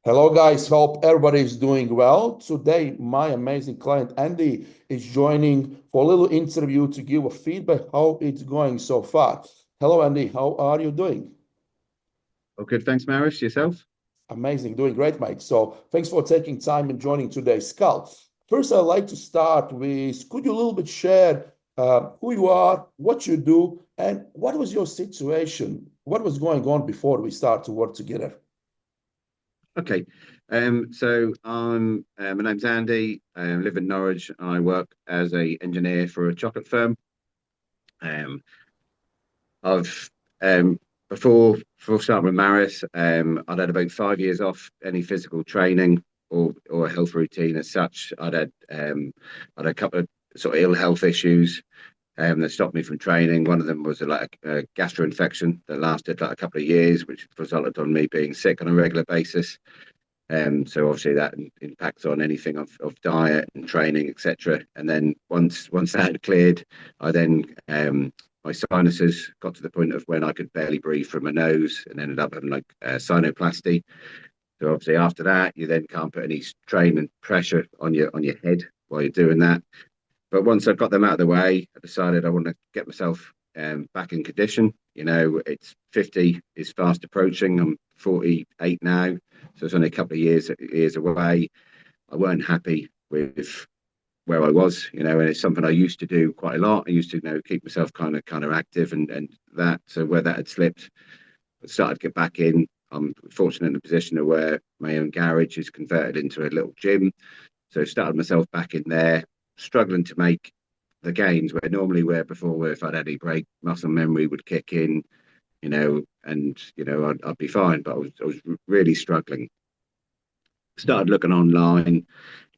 Hello, guys. Hope everybody is doing well. Today, my amazing client Andy is joining for a little interview to give a feedback how it's going so far. Hello, Andy. How are you doing? Oh, good. Thanks, Maris. Yourself? Amazing, doing great, mate. So, thanks for taking time and joining today's call. First, I'd like to start with could you a little bit share who you are, what you do, and what was your situation? What was going on before we start to work together? Okay. My name's Andy. I live in Norwich. I work as a engineer for a chocolate firm. Um, I've before starting with Maris, I'd had about 5 years off any physical training or health routine as such. I'd had a couple of sort of ill health issues that stopped me from training. One of them was a gastro infection that lasted like a couple of years, which resulted on me being sick on a regular basis. So obviously that impacts on anything of diet and training, etc. And then once that had cleared, I then my sinuses got to the point of when I could barely breathe from my nose, and ended up having like sinoplasty. So obviously after that, you then can't put any strain and pressure on your head while you're doing that. But once I got them out of the way, I decided I want to get myself back in condition. It's 50 is fast approaching. I'm 48 now, so it's only a couple of years away. I weren't happy with where I was, and it's something I used to do quite a lot. I used to, keep myself kind of active and that. So where that had slipped, I started to get back in. I'm fortunate in a position of where my own garage is converted into a little gym. So started myself back in there, struggling to make the gains where before where if I'd had any break, muscle memory would kick in, and I'd be fine. But I was really struggling. Started looking online,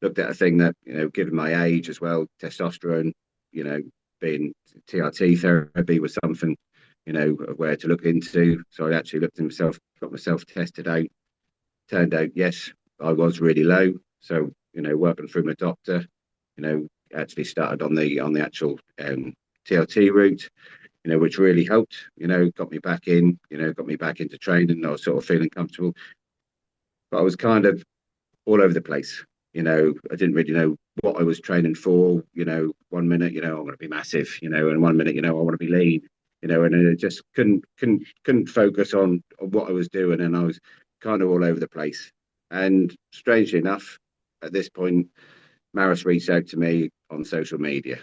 looked at a thing that, given my age as well, testosterone, you know, being TRT therapy was something, where to look into. So I actually looked at myself, got myself tested out. Turned out, yes, I was really low. So, working through my doctor, actually started on the actual TLT route, which really helped, got me back in, got me back into training. I was sort of feeling comfortable, but I was kind of all over the place. I didn't really know what I was training for. 1 minute, I want to be massive, and 1 minute, I want to be lean, and I just couldn't focus on what I was doing, and I was kind of all over the place. And strangely enough, at this point, Maris reached out to me on social media.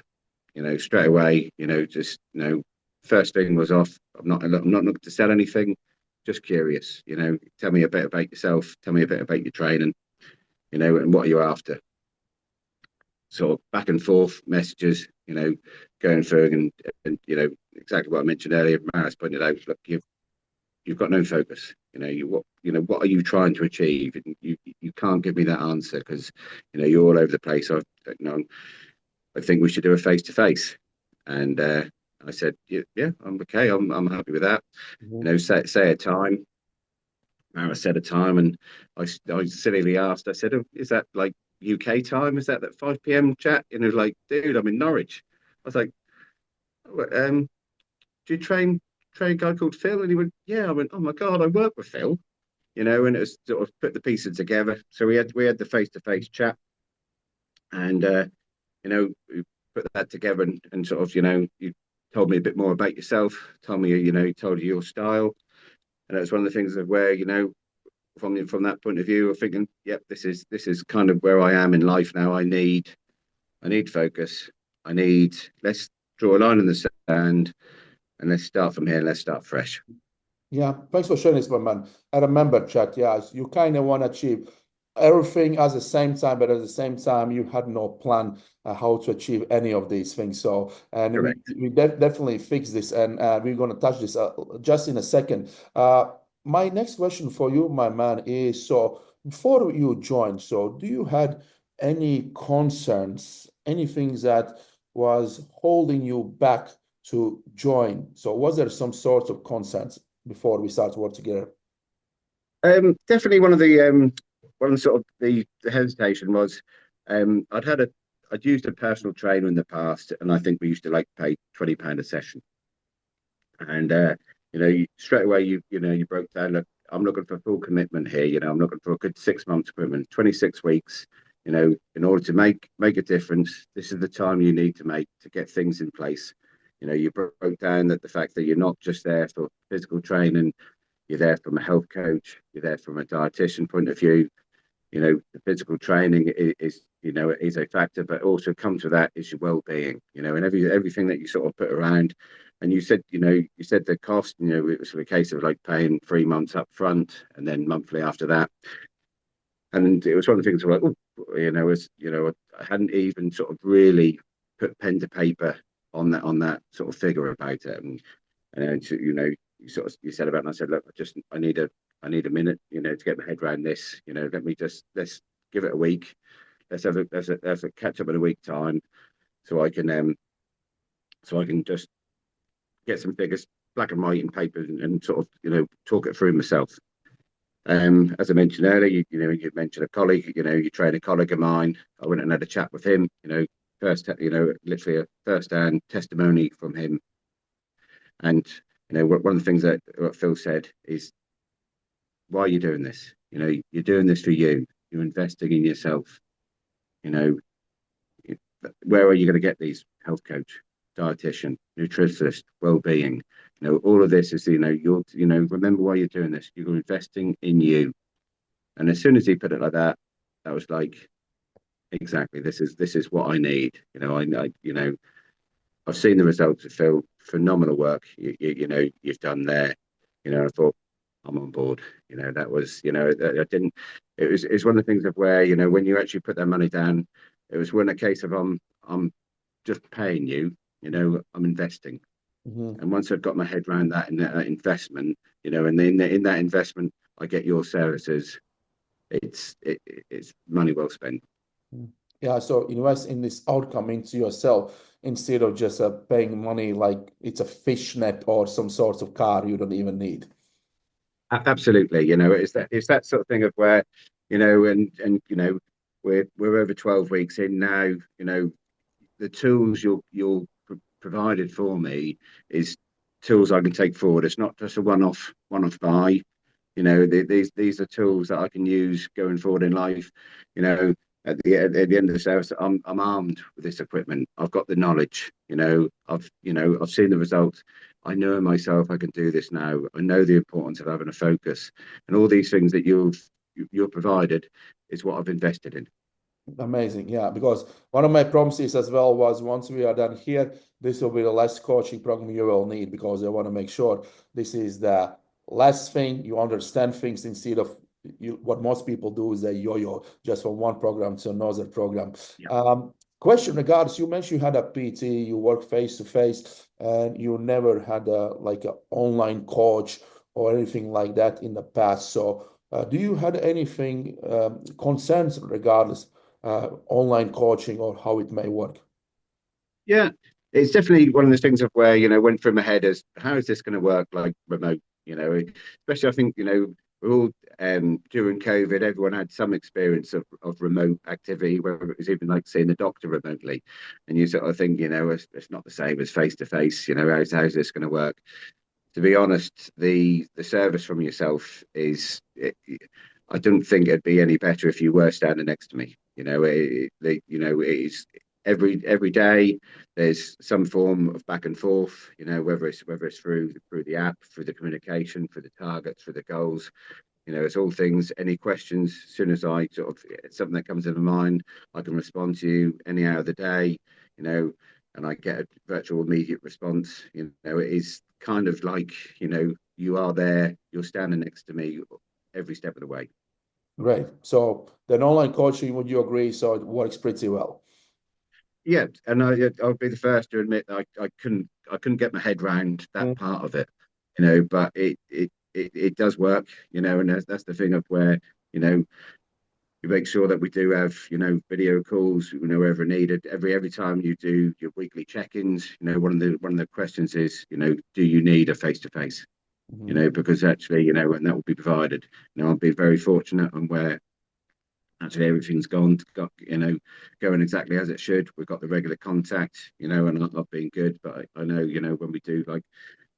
Straight away. Just first thing was off. I'm not looking to sell anything. Just curious. Tell me a bit about yourself. Tell me a bit about your training. And what are you after? Sort of back and forth messages. Going through and exactly what I mentioned earlier. Maris pointed out. Look, you've got no focus. What are you trying to achieve? And you can't give me that answer because you're all over the place. I think we should do a face to face. And I said, yeah, I'm okay. I'm happy with that. Mhm. Say a time. I said a time, and I sillily asked. I said, oh, is that like UK time? Is that 5 p.m. chat? And he was like, dude, I'm in Norwich. I was like, "Oh, do you train a guy called Phil?" And he went, yeah. I went, oh my god, I work with Phil. And it was sort of put the pieces together. So we had the face to face chat, and we put that together, and sort of, you told me a bit more about yourself, told me, you told you your style, and it was one of the things of where, from that point of view, of thinking, yep, this is kind of where I am in life now. I need focus. Let's draw a line in the sand, and let's start from here. Let's start fresh. Yeah, thanks for sharing this, my man. I remember, Chad. Yeah, you kind of want to achieve everything at the same time, but at the same time, you had no plan how to achieve any of these things. So, and we Correct. we definitely fix this, and we're going to touch this just in a second. My next question for you, my man, is so before you joined, so do you had any concerns, anything that was holding you back to join? So, was there some sort of concerns before we start to work together? Definitely one of the sort of the hesitation was, I'd used a personal trainer in the past, and I think we used to like pay £20 a session. And straight away you broke down. Look, I'm looking for full commitment here. I'm looking for a good 6 months commitment, 26 weeks. In order to make a difference, this is the time you need to make to get things in place. You broke down that the fact that you're not just there for physical training, you're there from a health coach, you're there from a dietitian point of view. The physical training is a factor, but also comes with that is your well-being, and everything that you sort of put around. And you said the cost, it was a case of like paying 3 months up front and then monthly after that. And it was one of the things where, like, oh, I hadn't even sort of really put pen to paper on that sort of figure about it. And you said about it, and I said, look, I need a minute, to get my head around this. Let's give it a week. Let's have a catch up in a week time, so I can just get some figures black and white in paper, and sort of talk it through myself. As I mentioned earlier, you mentioned a colleague. You train a colleague of mine. I went and had a chat with him. Literally a first-hand testimony from him. And one of the things that what Phil said is, why are you doing this? You're doing this for you. You're investing in yourself. You know, where are you going to get these? Health coach, dietitian, nutritionist, well-being. All of this is, remember why you're doing this. You're investing in you. And as soon as he put it like that was like, exactly, this is what I need. I've seen the results of Phil. Phenomenal work. You've done there. I thought, I'm on board. That was, I didn't. It's one of the things of where, when you actually put that money down, it was when a case of I'm just paying you. I'm investing. Mhm. And once I've got my head around that and that investment, and then in that investment, I get your services. It's money well spent. Mm. Yeah, so invest in this outcome into yourself instead of just paying money like it's a fishnet or some sort of car you don't even need. Absolutely. It's that sort of thing of where, and we're over 12 weeks in now. The tools you're provided for me is tools I can take forward. It's not just a one-off buy. These are tools that I can use going forward in life. You know, at the end of the service, I'm armed with this equipment. I've got the knowledge. I've seen the results. I know myself I can do this now. I know the importance of having a focus, and all these things that you're provided is what I've invested in. Amazing. Yeah, because one of my promises as well was once we are done here, this will be the last coaching program you will need because I want to make sure this is the last thing you understand things instead of what most people do is they yo-yo just from one program to another program. Yeah. Question regards, you mentioned you had a PT, you work face to face, and you never had a online coach or anything like that in the past. So, do you had anything concerns regardless? Online coaching or how it may work. Yeah, it's definitely one of those things of where, went through my head as how is this going to work like remote, especially I think, we're all during COVID, everyone had some experience of remote activity, whether it was even like seeing the doctor remotely. And you sort of think, it's not the same as face to face, how's this going to work? To be honest, the service from yourself I don't think it'd be any better if you were standing next to me. It's every day there's some form of back and forth. Whether it's through the app, through the communication, through the targets, through the goals. It's all things. Any questions? As soon as I sort of something that comes into mind, I can respond to you any hour of the day. You know, and I get a virtual immediate response. It is kind of like you are there, you're standing next to me every step of the way. Great. So then online coaching, would you agree? So it works pretty well. Yeah, and I'll be the first to admit that I couldn't get my head round that Mm. part of it. But it does work. And that's the thing of where you know we make sure that we do have video calls wherever needed. Every time you do your weekly check-ins, one of the questions is do you need a face-to-face? Mhm. Because actually and that will be provided. I'll be very fortunate and where actually everything's going exactly as it should. We've got the regular contact, and I've been good. But I know when we do like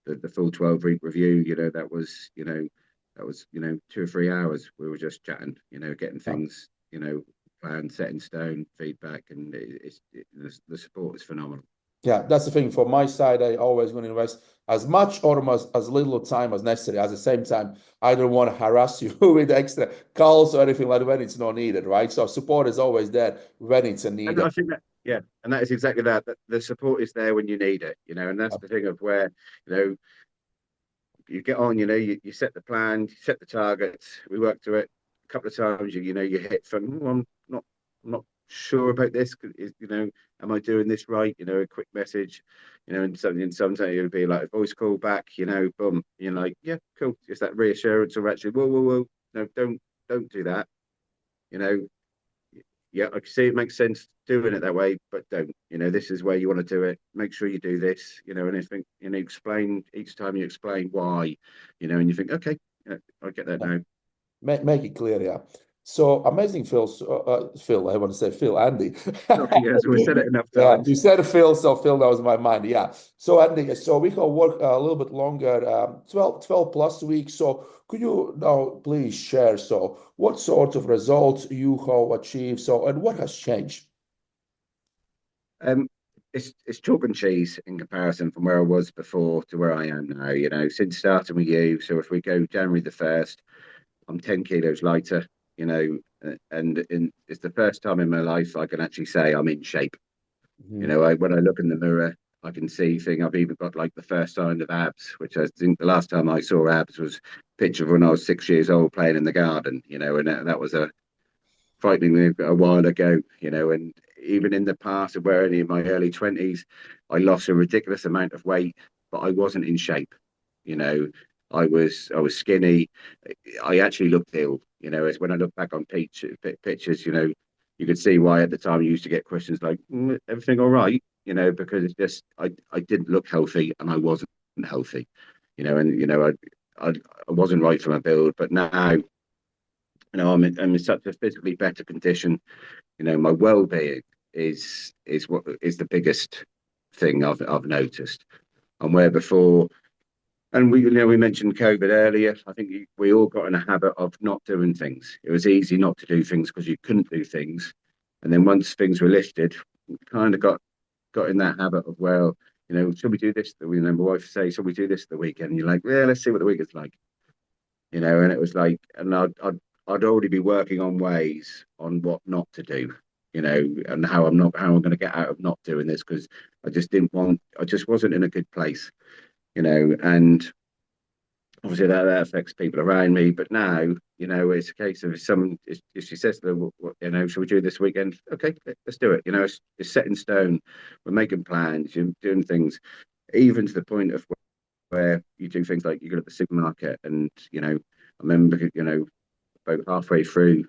the full 12-week review, that was that was, 2 or 3 hours. We were just chatting, getting Yeah. things, planned, set in stone, feedback, and the support is phenomenal. Yeah, that's the thing. For my side, I always going to invest as much or as little time as necessary. At the same time, I don't want to harass you with extra calls or anything like that when it's not needed, right? So support is always there when it's And needed. I think that, yeah, and that is exactly that. That the support is there when you need it, and that's the thing of where, you know, you get on, you set the plan, you set the targets, we work to it. A couple of times, you hit from, "Oh, I'm not sure about this. Am I doing this right? A quick message, and sometimes it'll be like a voice call back, boom, you're like, yeah, cool. Just that reassurance of actually, whoa, whoa, whoa, no, don't do that. You know, yeah, I can see it makes sense doing it that way, but don't. This is where you want to do it. Make sure you do this. And I think, explain each time you explain why, and you think, okay, yeah, I get that now. Make it clear, yeah. So amazing, Phil. Phil, I want to say Phil, Andy. Sorry, yeah, so we said it enough Yeah, you times. said Phil, so Phil, that was my mind. Yeah. So Andy, so we can work a little bit longer, 12 plus weeks. So could you now please share, so what sort of results you have achieved, so and what has changed? Um, it's chalk and cheese in comparison from where I was before to where I am now. Since starting with you. So if we go January the 1st, I'm 10 kilos lighter. And it's the first time in my life I can actually say I'm in shape. Mhm. When I look in the mirror, I can see thing. I've even got like the first sign of abs, which I think the last time I saw abs was a picture of when I was 6 years old playing in the garden. And that was a frightening a while ago. And even in the past, where only in my early 20s, I lost a ridiculous amount of weight, but I wasn't in shape. You know, I was skinny. I actually looked ill. As when I look back on pictures, you could see why at the time you used to get questions like, "Everything all right?" Because it's just I didn't look healthy and I wasn't healthy. And I wasn't right for my build, but now I'm in such a physically better condition. My well-being is what is the biggest thing I've noticed. And where before, and we mentioned COVID earlier. I think we all got in a habit of not doing things. It was easy not to do things because you couldn't do things. And then once things were lifted, we kind of got in that habit of, well, should we do this? My wife say, should we do this the weekend? And you're like, yeah, let's see what the weekend's like. And it was like, and I'd already be working on ways on what not to do, and how I'm going to get out of not doing this because I just wasn't in a good place, and obviously that affects people around me. But now, it's a case of if she says to them, should we do this weekend? Okay, let's do it. It's set in stone. We're making plans, you're doing things, even to the point of where you do things like you go to the supermarket and, I remember, about halfway through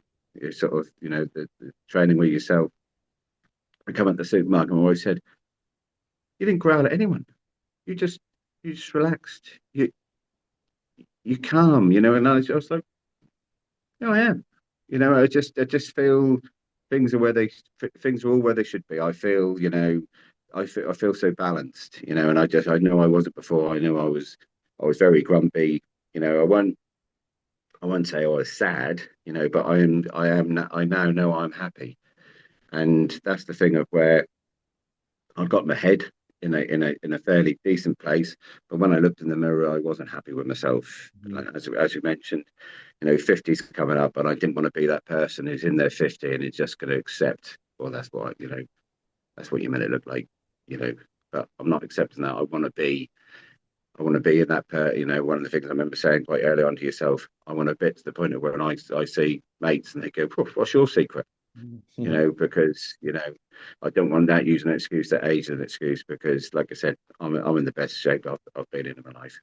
sort of, the training with yourself, I come at the supermarket and I always said, you didn't growl at anyone. You just, you just relaxed. You calm, and I was like, no, I am. I just feel things are things are all where they should be. I feel, I feel so balanced, and I know I wasn't before. I was very grumpy. I won't say I was sad, but I now know I'm happy. And that's the thing of where I've got my head in a fairly decent place. But when I looked in the mirror, I wasn't happy with myself. Mhm. Like, as you mentioned, 50's coming up, and I didn't want to be that person who's in their 50 and is just going to accept, well, that's what you meant it look like, you know. But I'm not accepting that. I want to be in that one of the things I remember saying quite early on to yourself, I want to get to the point of when I see mates and they go, what's your secret? Mhm. Because I don't want that using an excuse, that age as an excuse, because like I said, I'm in the best shape I've been in my life.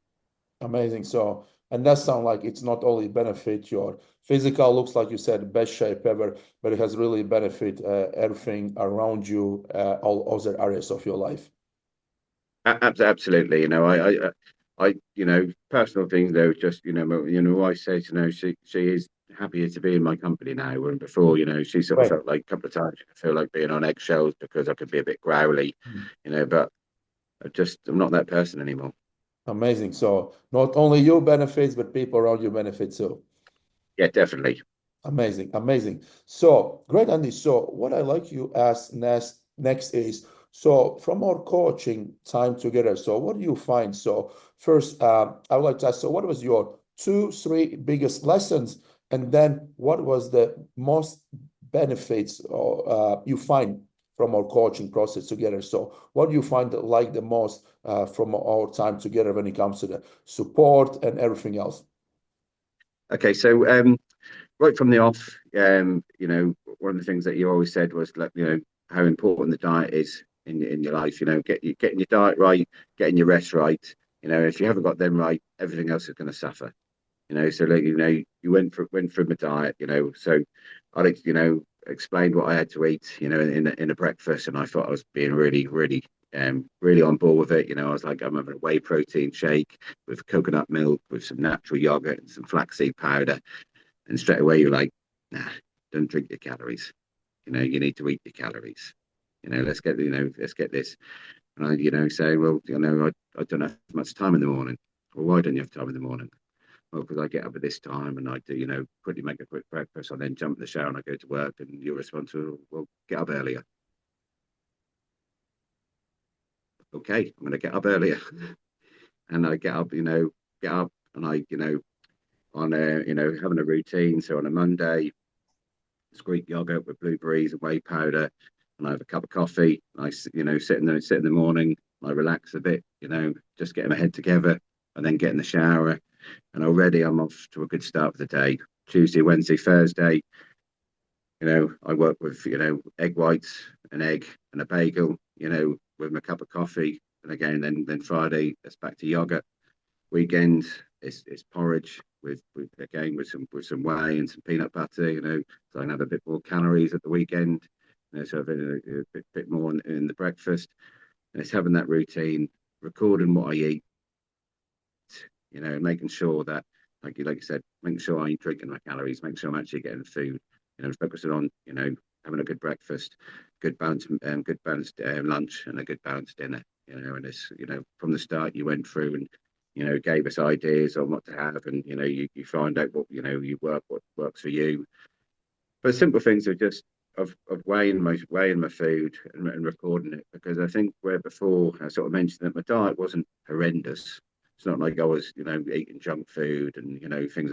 Amazing. So, and that sounds like it's not only benefit your physical looks, like you said, best shape ever, but it has really benefit everything around you, all other areas of your life. Absolutely. Personal things though, just my wife says, she is happier to be in my company now. When before, she sort of Right. felt like a couple of times I feel like being on eggshells because I could be a bit growly, but I'm not that person anymore. Amazing. So not only you benefits, but people around you benefit too. Yeah, definitely. Amazing, amazing. So great, Andy. So what I like you ask next is so from our coaching time together. So what do you find? So first, I would like to ask. So what was your two, three biggest lessons, and then what was the most benefits or you find from our coaching process together? So what do you find like the most from our time together when it comes to the support and everything else? Okay, so right from the off, one of the things that you always said was like, how important the diet is in your life. Getting your diet right, getting your rest right. If you haven't got them right, everything else is going to suffer. So like, you went from a diet. So I explained what I had to eat. In a breakfast, and I thought I was being really, really. Really on board with it. I was like, I'm having a whey protein shake with coconut milk, with some natural yogurt and some flaxseed powder, and straight away you're like, nah, don't drink your calories. You need to eat your calories. Let's get this. And I, say, well, I don't have much time in the morning. Well, why don't you have time in the morning? Well, because I get up at this time and I do, quickly make a quick breakfast. I then jump in the shower and I go to work. And your response to, well, get up earlier. Okay, I'm going to get up earlier. And I get up and I, having a routine. So on a Monday, it's Greek yogurt with blueberries and whey powder, and I have a cup of coffee. I sit in the morning. I relax a bit, just getting my head together, and then get in the shower, and already I'm off to a good start for the day. Tuesday, Wednesday, Thursday, I work with egg whites, an egg, and a bagel, with my cup of coffee, and again then Friday it's back to yogurt. Weekend it's porridge with again with some whey and some peanut butter, so I can have a bit more calories at the weekend, so a bit more in the breakfast. And it's having that routine, recording what I eat, making sure that like you said, making sure I'm drinking my calories, making sure I'm actually getting food, focusing on having a good breakfast, good balanced lunch, and a good balanced dinner. And it's from the start you went through and gave us ideas on what to have, and you find out what what works for you. But simple things are just of weighing my food and recording it, because I think where before I sort of mentioned that my diet wasn't horrendous. It's not like I was eating junk food and things.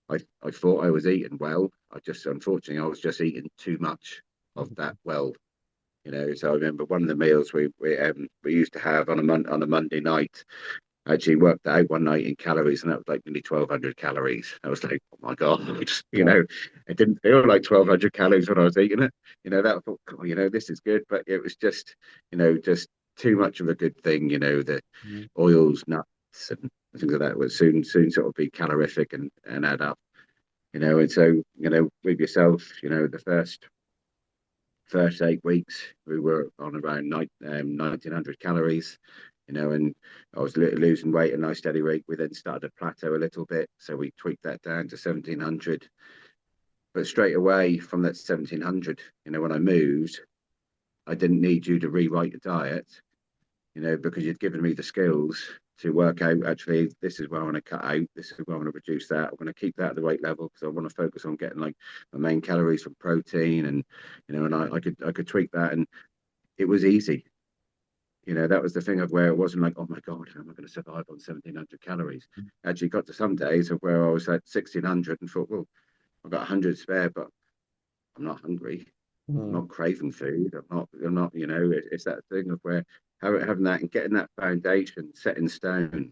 I thought I was eating well. I just unfortunately I was just eating too much of that well. So I remember one of the meals we used to have on a Monday night. I actually worked out one night in calories, and that was like nearly 1,200 calories. I was like, oh my God, Yeah. it didn't feel like 1,200 calories when I was eating it. That I thought, oh, this is good, but it was just too much of a good thing. The Mhm. oils, nuts, and things like that would soon sort of be calorific and add up. And so with yourself, the first 8 weeks, we were on around 1,900 calories, and I was losing weight at a nice steady rate. We then started to plateau a little bit, so we tweaked that down to 1,700. But straight away from that 1,700, when I moved, I didn't need you to rewrite your diet, because you'd given me the skills to work out actually this is where I want to cut out, this is where I want to reduce that. I'm going to keep that at the right level because I want to focus on getting like my main calories from protein, and and I could tweak that, and it was easy. That was the thing of where it wasn't like, oh my God, how am I going to survive on 1,700 calories? Actually, got to some days of where I was at 1,600 and thought, well, I've got 100 spare, but I'm not hungry. I'm Mhm. not craving food. I'm not, it's that thing of where having that and getting that foundation set in stone,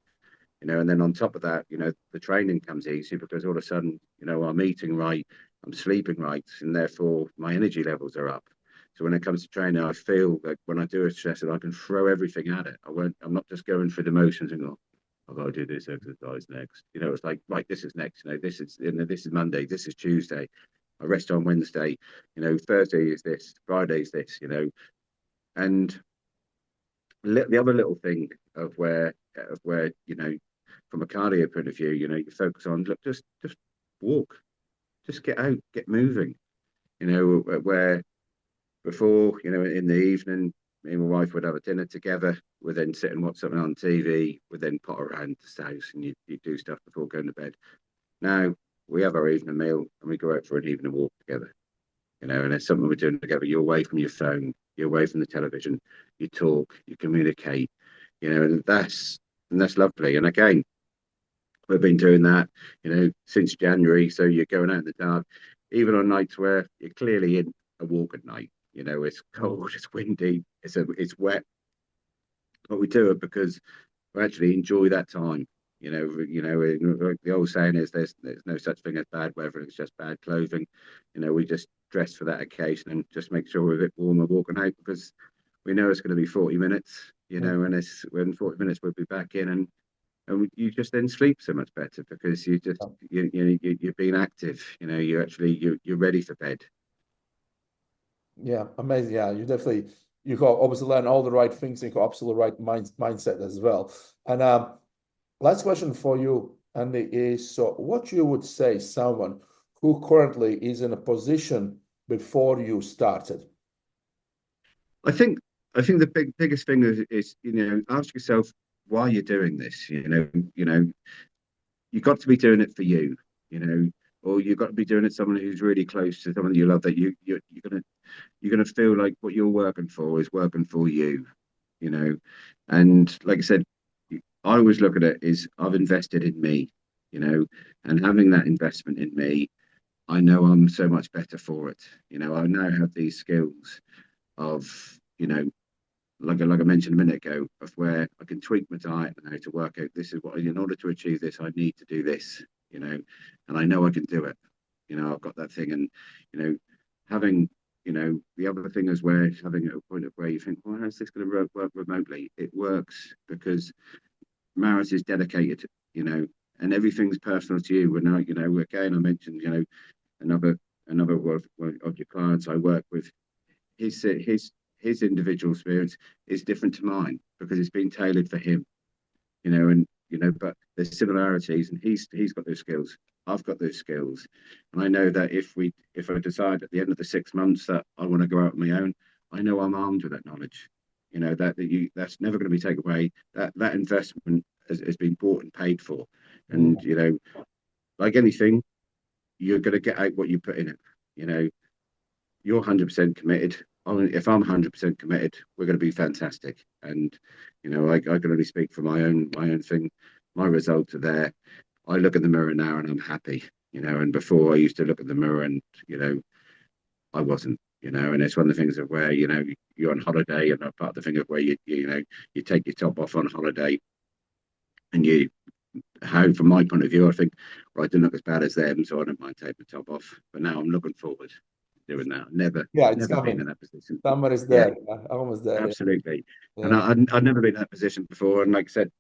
and then on top of that, the training comes easy because all of a sudden, I'm eating right, I'm sleeping right, and therefore my energy levels are up. So when it comes to training, I feel like when I do a session, I can throw everything at it. I'm not just going through the motions and go, I've got to do this exercise next. It's like, right, this is next. This is Monday. This is Tuesday. I rest on Wednesday. Thursday is this. Friday is this. And the other little thing of where from a cardio point of view, you focus on look, just walk, just get out, get moving. Where before, in the evening. me and my wife would have a dinner together. We'd then sit and watch something on TV. We'd then pot around the house and you do stuff before going to bed. Now we have our evening meal and we go out for an evening walk together. And it's something we're doing together. You're away from your phone, you're away from the television, you talk, you communicate, and that's lovely. And again, we've been doing that, since January. So you're going out in the dark, even on nights where you're clearly in a walk at night. It's Mm. cold, it's windy, it's wet, but we do it because we actually enjoy that time. Like the old saying is, there's no such thing as bad weather; it's just bad clothing. We just dress for that occasion and just make sure we're a bit warmer walking out because we know it's going to be 40 minutes. Mm. And it's when 40 minutes we'll be back in, and you just then sleep so much better because you're being active. You're ready for bed. Yeah, amazing. Yeah, you have obviously learn all the right things and you have absolutely right mindset as well. And last question for you, Andy, is so what you would say someone who currently is in a position before you started? I think I think the biggest thing is ask yourself why you're doing this. You've got to be doing it for you. You know, or you've got to be doing it someone who's really close to someone you love that you're gonna feel like what you're working for is working for you. You know, and like I said, I always look at it is I've invested in me. You know, and having that investment in me, I know I'm so much better for it. I now have these skills of like I mentioned a minute ago, of where I can tweak my diet and how to work out this is what in order to achieve this, I need to do this, and I know I can do it. I've got that thing, and having the other thing is where having a point of where you think, well, how's this going to work remotely? It works because Maris is dedicated, and everything's personal to you. And again, I mentioned, another of your clients I work with, his individual experience is different to mine because it's been tailored for him, and but there's similarities, and he's got those skills. I've got those skills, and I know that if I decide at the end of the 6 months that I want to go out on my own, I know I'm armed with that knowledge. That's never going to be taken away. That investment has been bought and paid for, and Mm. like anything, you're going to get out what you put in it. You know, you're 100% committed. If I'm 100% committed, we're going to be fantastic. And I can only speak for my own thing. My results are there. I look in the mirror now and I'm happy. And before I used to look at the mirror and I wasn't. And it's one of the things of where you're on holiday, and part of the thing of where you take your top off on holiday, and how from my point of view, I think, well, I didn't look as bad as them, so I don't mind taking the top off. But now I'm looking forward to doing that. Yeah, it's Never been coming. in that position. Summer is Yeah, there. Yeah, almost there. Yeah. absolutely. And Yeah. I'd never been in that position before. And like I said,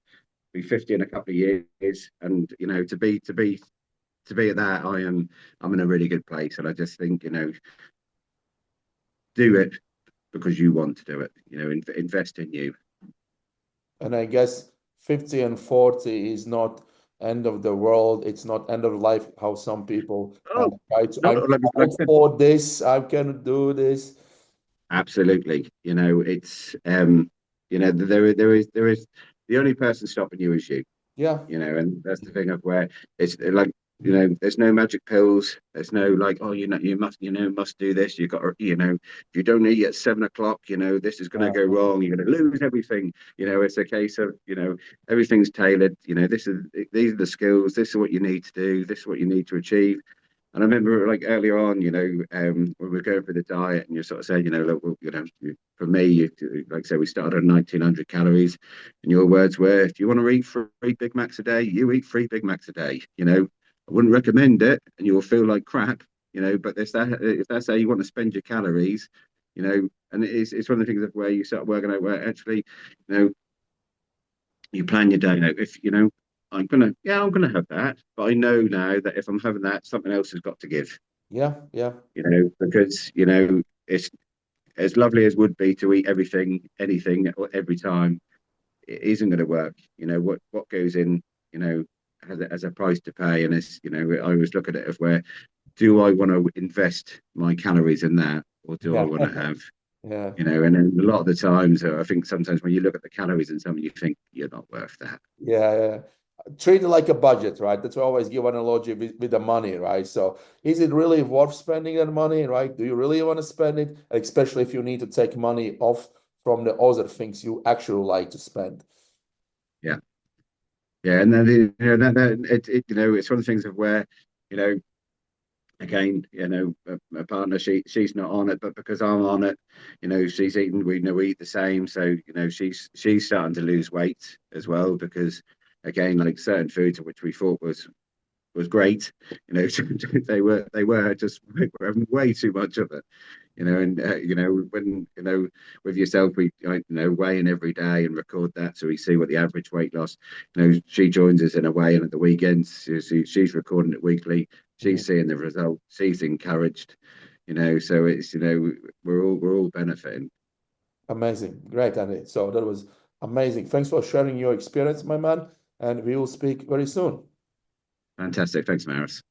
be 50 in a couple of years, and to be at that, I'm in a really good place. And I just think do it because you want to do it. Invest in you. And I guess 50 and 40 is not end of the world. It's not end of life, how some people Oh, try to, no, I'm like too like old I said, for this, I can do this. absolutely. It's there is the only person stopping you is you. Yeah, And that's the thing of where it's like, there's no magic pills. There's no like, oh, you must do this. You got to, if you don't eat at 7 o'clock, this is going to go wrong. You're going to lose everything. It's a case of, everything's tailored. These are the skills. This is what you need to do. This is what you need to achieve. And I remember like earlier on, when we were going through the diet and you're sort of saying, look, well, for me, like I said, we started on 1900 calories. And your words were, if you want to eat three Big Macs a day, you eat three Big Macs a day. I wouldn't recommend it and you'll feel like crap, but if that's how you want to spend your calories, and it's one of the things of where you start working out where actually, you know, you plan your day out. If I'm gonna have that, but I know now that if I'm having that, something else has got to give. yeah, yeah, Because it's as lovely as would be to eat everything, anything, every time. It isn't going to work. What goes in, has a price to pay, and I always look at it as where do I want to invest my calories in that, or do I yeah. want to have? Yeah. And then a lot of the times, I think sometimes when you look at the calories in something, you think you're not worth that. Yeah, yeah. Treat it like a budget, right? That's why I always give an analogy with the money, right? So is it really worth spending that money, right? Do you really want to spend it? Especially if you need to take money off from the other things you actually like to spend. Yeah, yeah, and then it's one of the things of where you know again, my partner, she's not on it, but because I'm on it, she's eating. We eat the same, so she's starting to lose weight as well because again, like certain foods which we thought was great, they were just having way too much of it. And when with yourself, we weigh in every day and record that, so we see what the average weight loss. She joins us in a weigh in at the weekends. She's recording it weekly. Mhm. She's seeing the result. She's encouraged. So it's we're all benefiting. Amazing. Great, Andy. So that was amazing. Thanks for sharing your experience, my man. And we will speak very soon. Fantastic. Thanks, Maris.